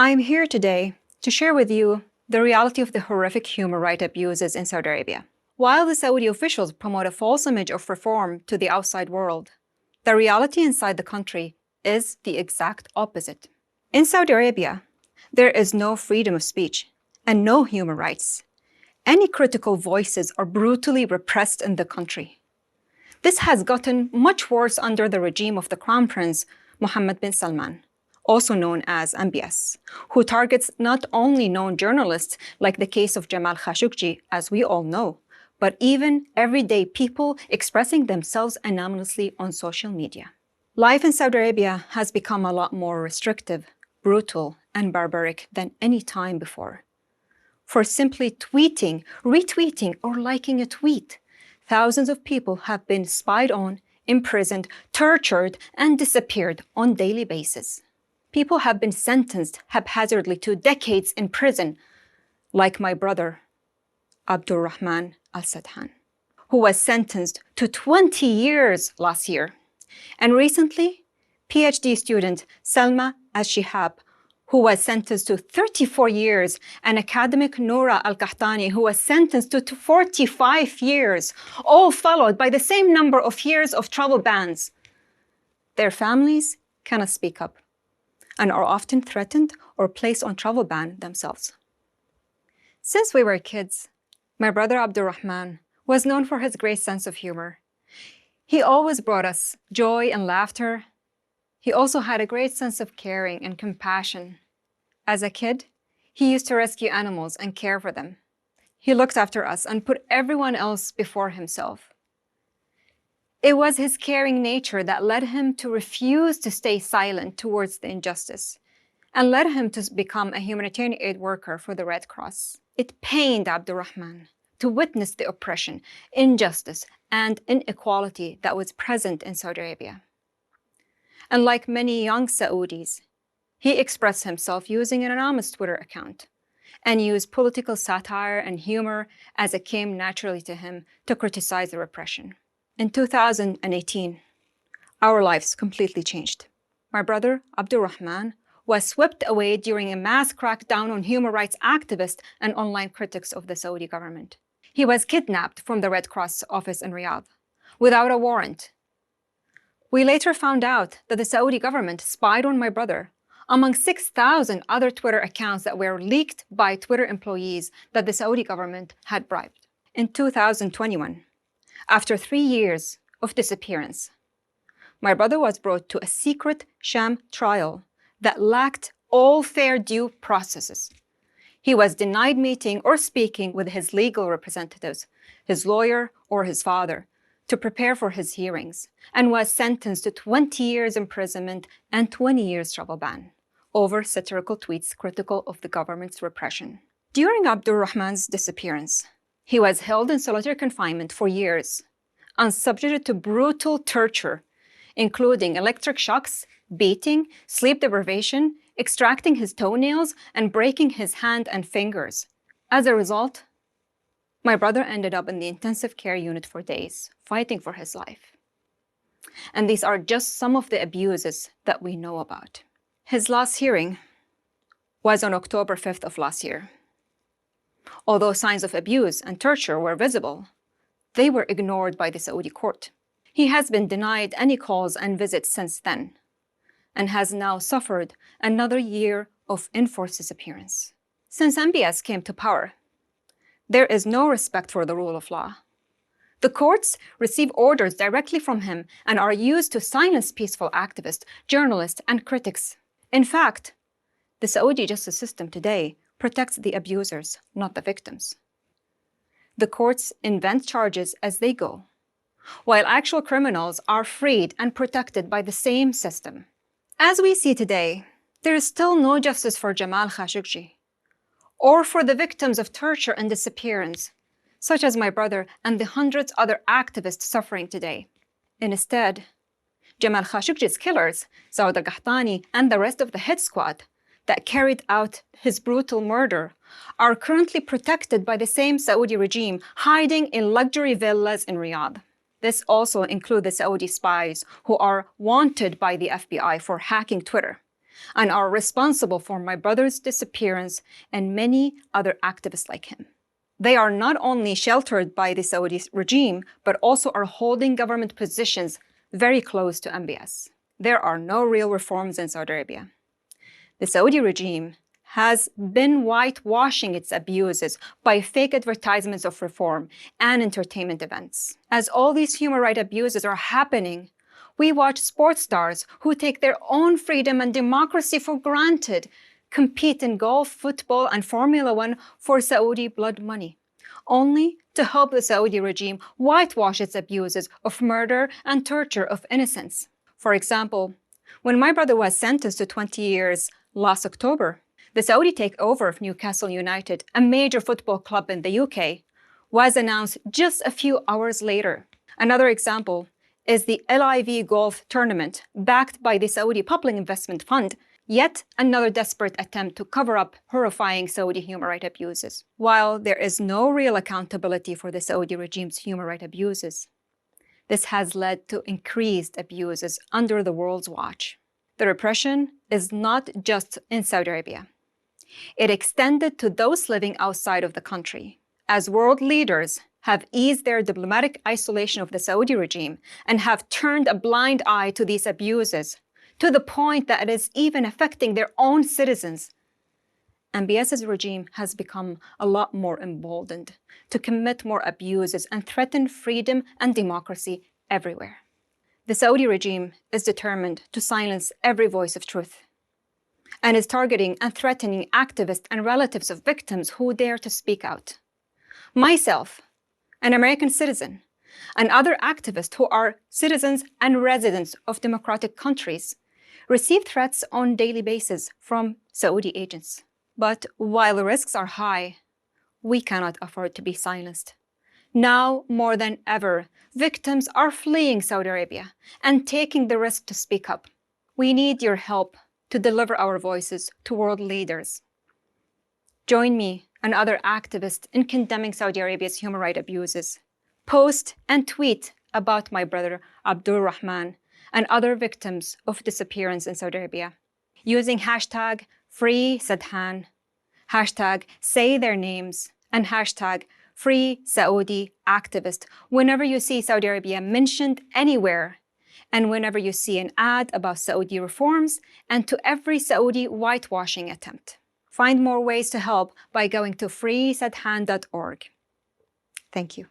I'm here today to share with you the reality of the horrific human rights abuses in Saudi Arabia. While the Saudi officials promote a false image of reform to the outside world, the reality inside the country is the exact opposite. In Saudi Arabia, there is no freedom of speech and no human rights. Any critical voices are brutally repressed in the country. This has gotten much worse under the regime of the Crown Prince Mohammed Bin Salman, also known as MBS, who targets not only known journalists like the case of Jamal Khashoggi, as we all know, but even everyday people expressing themselves anonymously on social media. Life in Saudi Arabia has become a lot more restrictive, brutal, and barbaric than any time before. For simply tweeting, retweeting, or liking a tweet, thousands of people have been spied on, imprisoned, tortured, and disappeared on a daily basis. People have been sentenced haphazardly to decades in prison, like my brother, Abdulrahman al-Sadhan, who was sentenced to 20 years last year. And recently, PhD student Salma al-Shihab, who was sentenced to 34 years, and academic Noura al-Qahtani, who was sentenced to 45 years, all followed by the same number of years of travel bans. Their families cannot speak up and are often threatened or placed on travel ban themselves. Since we were kids, my brother Abdulrahman was known for his great sense of humor. He always brought us joy and laughter. He also had a great sense of caring and compassion. As a kid, he used to rescue animals and care for them. He looked after us and put everyone else before himself. It was his caring nature that led him to refuse to stay silent towards the injustice and led him to become a humanitarian aid worker for the Red Cross. It pained Abdulrahman to witness the oppression, injustice, and inequality that was present in Saudi Arabia. And like many young Saudis, he expressed himself using an anonymous Twitter account and used political satire and humor as it came naturally to him to criticize the repression. In 2018, our lives completely changed. My brother, Abdulrahman, was swept away during a mass crackdown on human rights activists and online critics of the Saudi government. He was kidnapped from the Red Cross office in Riyadh without a warrant. We later found out that the Saudi government spied on my brother among 6,000 other Twitter accounts that were leaked by Twitter employees that the Saudi government had bribed. In 2021, after 3 years of disappearance, my brother was brought to a secret sham trial that lacked all fair due processes. He was denied meeting or speaking with his legal representatives, his lawyer, or his father, to prepare for his hearings, and was sentenced to 20 years imprisonment and 20 years travel ban over satirical tweets critical of the government's repression. During Abdulrahman's disappearance, he was held in solitary confinement for years and subjected to brutal torture, including electric shocks, beating, sleep deprivation, extracting his toenails, and breaking his hand and fingers. As a result, my brother ended up in the intensive care unit for days, fighting for his life. And these are just some of the abuses that we know about. His last hearing was on October 5th of last year. Although signs of abuse and torture were visible, they were ignored by the Saudi court. He has been denied any calls and visits since then, and has now suffered another year of enforced disappearance. Since MBS came to power, there is no respect for the rule of law. The courts receive orders directly from him and are used to silence peaceful activists, journalists, and critics. In fact, the Saudi justice system today protects the abusers, not the victims. The courts invent charges as they go, while actual criminals are freed and protected by the same system. As we see today, there is still no justice for Jamal Khashoggi, or for the victims of torture and disappearance, such as my brother and the hundreds other activists suffering today. Instead, Jamal Khashoggi's killers, Saud al-Qahtani, and the rest of the hit squad that carried out his brutal murder are currently protected by the same Saudi regime, hiding in luxury villas in Riyadh. This also includes the Saudi spies who are wanted by the FBI for hacking Twitter, and are responsible for my brother's disappearance and many other activists like him. They are not only sheltered by the Saudi regime, but also are holding government positions very close to MBS. There are no real reforms in Saudi Arabia. The Saudi regime has been whitewashing its abuses by fake advertisements of reform and entertainment events. As all these human rights abuses are happening, we watch sports stars who take their own freedom and democracy for granted compete in golf, football, and Formula One for Saudi blood money, only to help the Saudi regime whitewash its abuses of murder and torture of innocents. For example, when my brother was sentenced to 20 years last October, the Saudi takeover of Newcastle United, a major football club in the UK, was announced just a few hours later. Another example is the LIV golf tournament backed by the Saudi Public Investment Fund, yet another desperate attempt to cover up horrifying Saudi human rights abuses. While there is no real accountability for the Saudi regime's human rights abuses, this has led to increased abuses under the world's watch. The repression is not just in Saudi Arabia. It extended to those living outside of the country, as world leaders have eased their diplomatic isolation of the Saudi regime and have turned a blind eye to these abuses, to the point that it is even affecting their own citizens. MBS's regime has become a lot more emboldened to commit more abuses and threaten freedom and democracy everywhere. The Saudi regime is determined to silence every voice of truth and is targeting and threatening activists and relatives of victims who dare to speak out. Myself, an American citizen, and other activists who are citizens and residents of democratic countries receive threats on a daily basis from Saudi agents. But while the risks are high, we cannot afford to be silenced. Now more than ever, victims are fleeing Saudi Arabia and taking the risk to speak up. We need your help to deliver our voices to world leaders. Join me and other activists in condemning Saudi Arabia's human rights abuses. Post and tweet about my brother Abdulrahman and other victims of disappearance in Saudi Arabia using hashtag #FreeSadhan, hashtag say their names, and hashtag #FreeSaudiActivist whenever you see Saudi Arabia mentioned anywhere, and whenever you see an ad about Saudi reforms, and to every Saudi whitewashing attempt. Find more ways to help by going to freesadhan.org. Thank you.